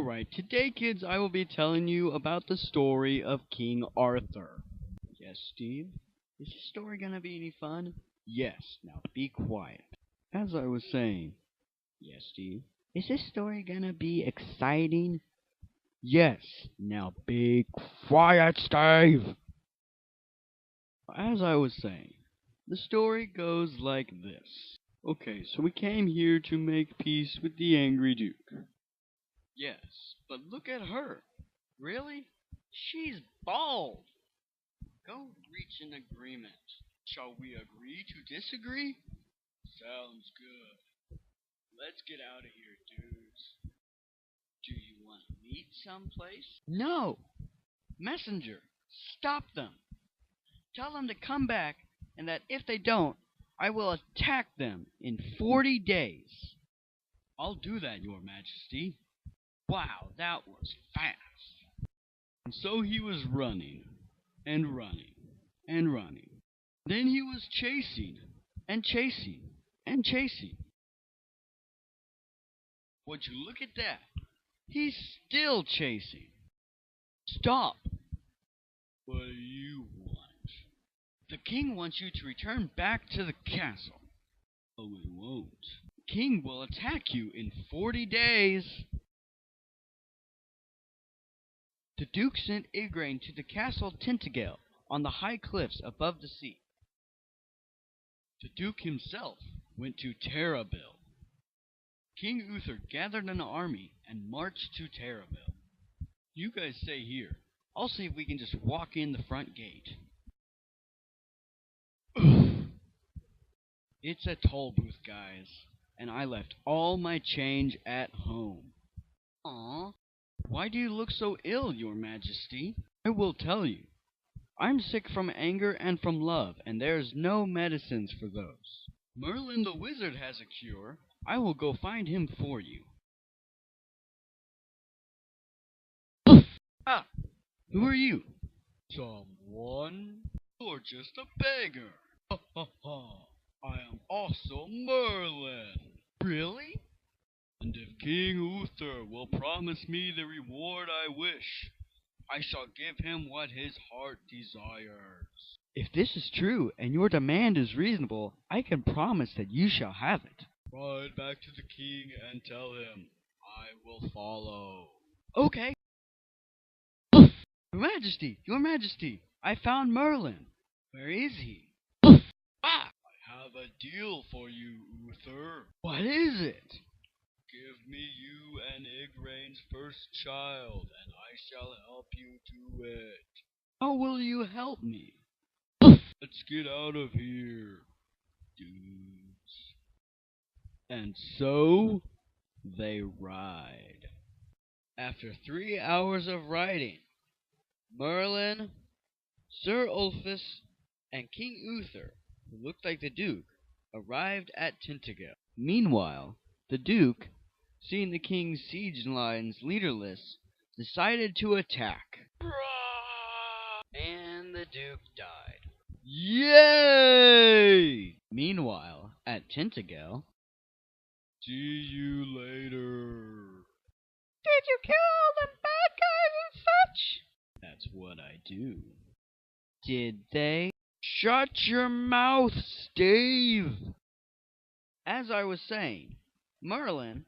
Alright, today, kids, I will be telling you about the story of King Arthur. Yes, Steve? Is this story gonna be any fun? Yes, now be quiet. As I was saying. Yes, Steve? Is this story gonna be exciting? Yes, now be quiet, Steve! As I was saying, the story goes like this. Okay, so we came here to make peace with the angry Duke. Yes, but look at her. Really? She's bald. Go reach an agreement. Shall we agree to disagree? Sounds good. Let's get out of here, dudes. Do you want to meet someplace? No! Messenger, stop them. Tell them to come back, and that if they don't, I will attack them in 40 days. I'll do that, Your Majesty. Wow, that was fast. And so he was running, and running, and running. Then he was chasing, and chasing, and chasing. Would you look at that? He's still chasing. Stop. What do you want? The king wants you to return back to the castle. Oh, it won't. The king will attack you in 40 days. The Duke sent Igraine to the castle Tintagel on the high cliffs above the sea. The Duke himself went to Terrabil. King Uther gathered an army and marched to Terrabil. You guys stay here. I'll see if we can just walk in the front gate. It's a toll booth, guys, and I left all my change at home. Aw. Why do you look so ill, Your Majesty? I will tell you. I'm sick from anger and from love, and there's no medicines for those. Merlin the wizard has a cure. I will go find him for you. Ah! Who are you? Someone? You're just a beggar. Ha ha ha. I am also Merlin. Really? And if King Uther will promise me the reward I wish, I shall give him what his heart desires. If this is true, and your demand is reasonable, I can promise that you shall have it. Ride back to the king and tell him I will follow. Okay. Your Majesty, I found Merlin. Where is he? Ah! I have a deal for you, Uther. What is it? Give me you and Igraine's first child, and I shall help you to it. How will you help me? Let's get out of here, dudes. And so they ride. After 3 hours of riding, Merlin, Sir Ulfius, and King Uther, who looked like the Duke, arrived at Tintagel. Meanwhile, the Duke, seeing the king's siege lines leaderless, decided to attack. And the Duke died. Yay! Meanwhile, at Tintagel, see you later. Did you kill all the bad guys and such? That's what I do. Did they? Shut your mouth, Steve! As I was saying, Merlin,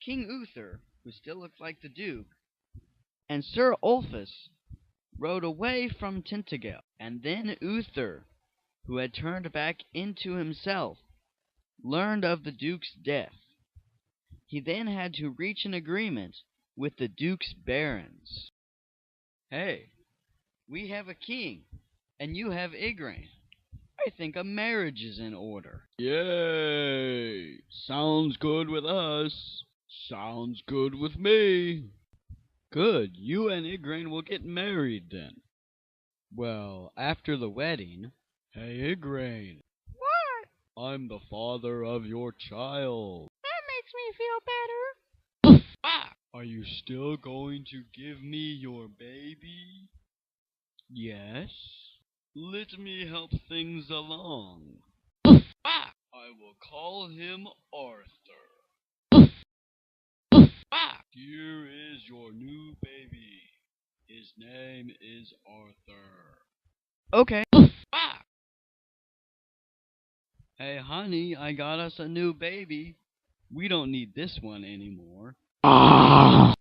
King Uther, who still looked like the Duke, and Sir Ulfius rode away from Tintagel, and then Uther, who had turned back into himself, learned of the Duke's death. He then had to reach an agreement with the Duke's barons. Hey, we have a king, and you have Igraine. I think a marriage is in order. Yay! Sounds good with us. Sounds good with me. Good, you and Igraine will get married then. Well, after the wedding... Hey, Igraine. What? I'm the father of your child. That makes me feel better. Ah! Are you still going to give me your baby? Yes. Let me help things along. Ah! I will call him Arthur. Ah! Here is your new baby. His name is Arthur. Okay. Ah! Hey, honey, I got us a new baby. We don't need this one anymore. A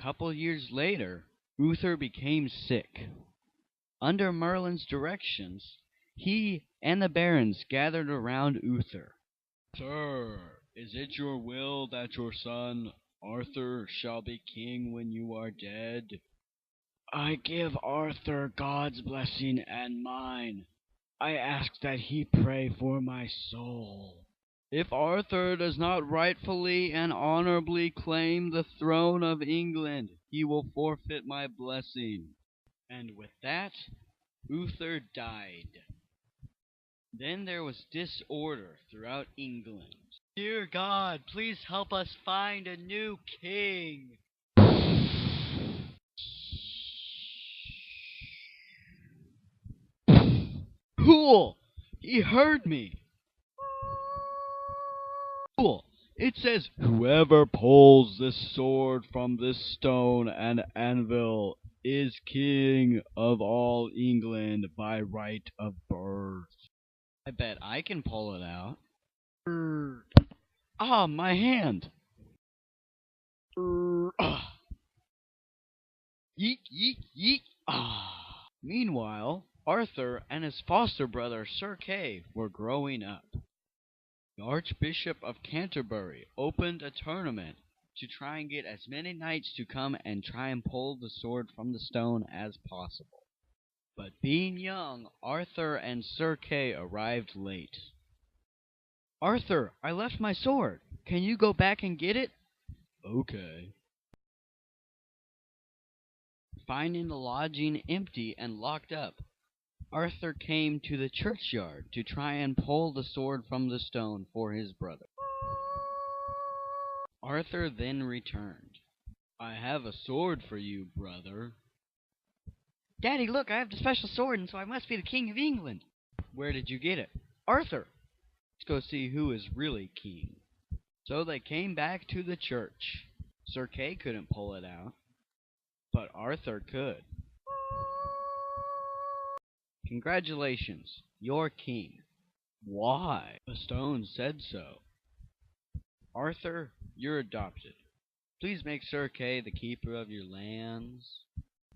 couple years later, Uther became sick. Under Merlin's directions, he and the barons gathered around Uther. Sir, is it your will that your son Arthur shall be king when you are dead? I give Arthur God's blessing and mine. I ask that he pray for my soul. If Arthur does not rightfully and honorably claim the throne of England, he will forfeit my blessing. And with that, Uther died. Then there was disorder throughout England. Dear God, please help us find a new king. Cool! He heard me! Cool! It says, whoever pulls this sword from this stone and anvil is king of all England by right of birth. I bet I can pull it out. Ah, my hand! Yeek, yeek, yeek! Ah! Meanwhile, Arthur and his foster brother Sir Kay were growing up. The Archbishop of Canterbury opened a tournament to try and get as many knights to come and try and pull the sword from the stone as possible. But being young, Arthur and Sir Kay arrived late. Arthur, I left my sword. Can you go back and get it? Okay. Finding the lodging empty and locked up, Arthur came to the churchyard to try and pull the sword from the stone for his brother. Arthur then returned. I have a sword for you, brother. Daddy, look, I have the special sword, and so I must be the King of England. Where did you get it? Arthur. Let's go see who is really king. So they came back to the church. Sir Kay couldn't pull it out, but Arthur could. Congratulations, you're king. Why? The stone said so. Arthur, you're adopted. Please make Sir Kay the keeper of your lands.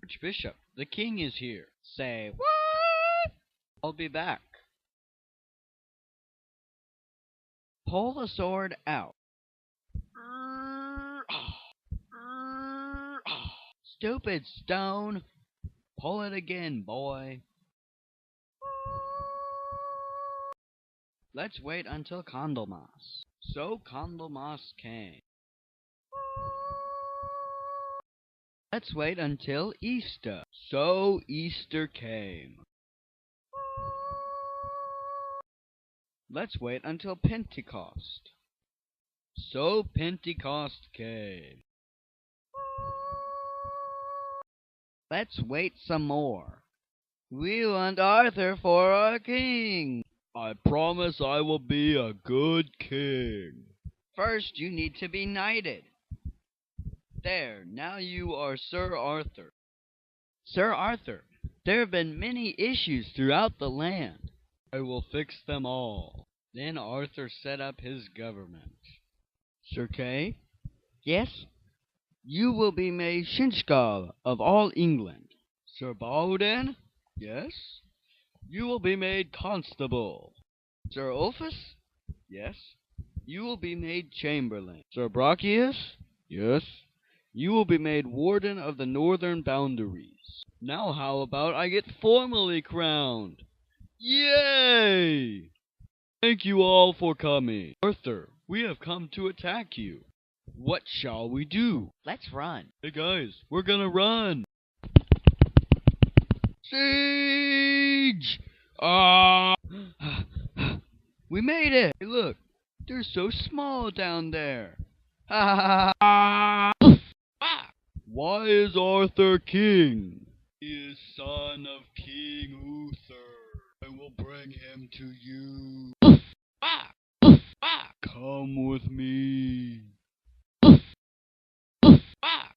Archbishop, the king is here. Say, what? I'll be back. Pull the sword out. Stupid stone. Pull it again, boy. Let's wait until Candlemas. So Candlemas came. Let's wait until Easter. So Easter came. Let's wait until Pentecost. So Pentecost came. Let's wait some more. We want Arthur for our king. I promise I will be a good king. First, you need to be knighted. There, now you are Sir Arthur. Sir Arthur, there have been many issues throughout the land. I will fix them all. Then Arthur set up his government. Sir Kay? Yes? You will be made Shinskal of all England. Sir Bowden? Yes? You will be made Constable. Sir Ulfus? Yes? You will be made Chamberlain. Sir Brocchius? Yes? You will be made Warden of the Northern Boundaries. Now how about I get formally crowned? Yay! Thank you all for coming. Arthur, we have come to attack you. What shall we do? Let's run. Hey guys, we're gonna run. Siege! Ah! We made it! Hey, look, they're so small down there. Ha ha ha! Why is Arthur king? He is son of King Uther. I will bring him to you. Come with me.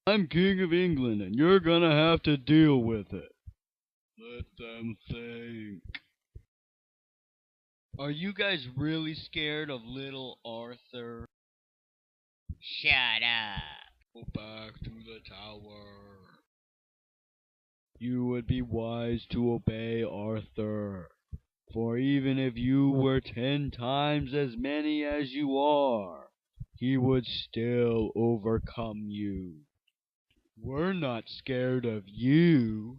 I'm King of England, and you're gonna have to deal with it. Let them think. Are you guys really scared of little Arthur? Shut up. Go back to the tower. You would be wise to obey Arthur. For even if you were 10 times as many as you are, he would still overcome you. We're not scared of you.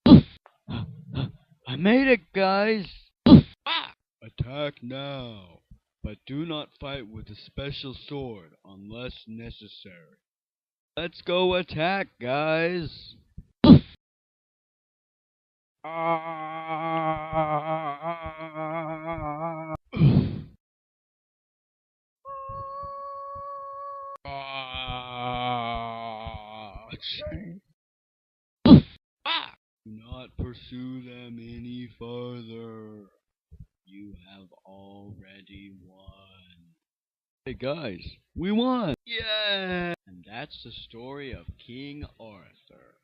I made it, guys! Attack now, but do not fight with a special sword unless necessary. Let's go attack, guys! Do not pursue them any further. You have already won. Hey guys, we won! Yeah! And that's the story of King Arthur.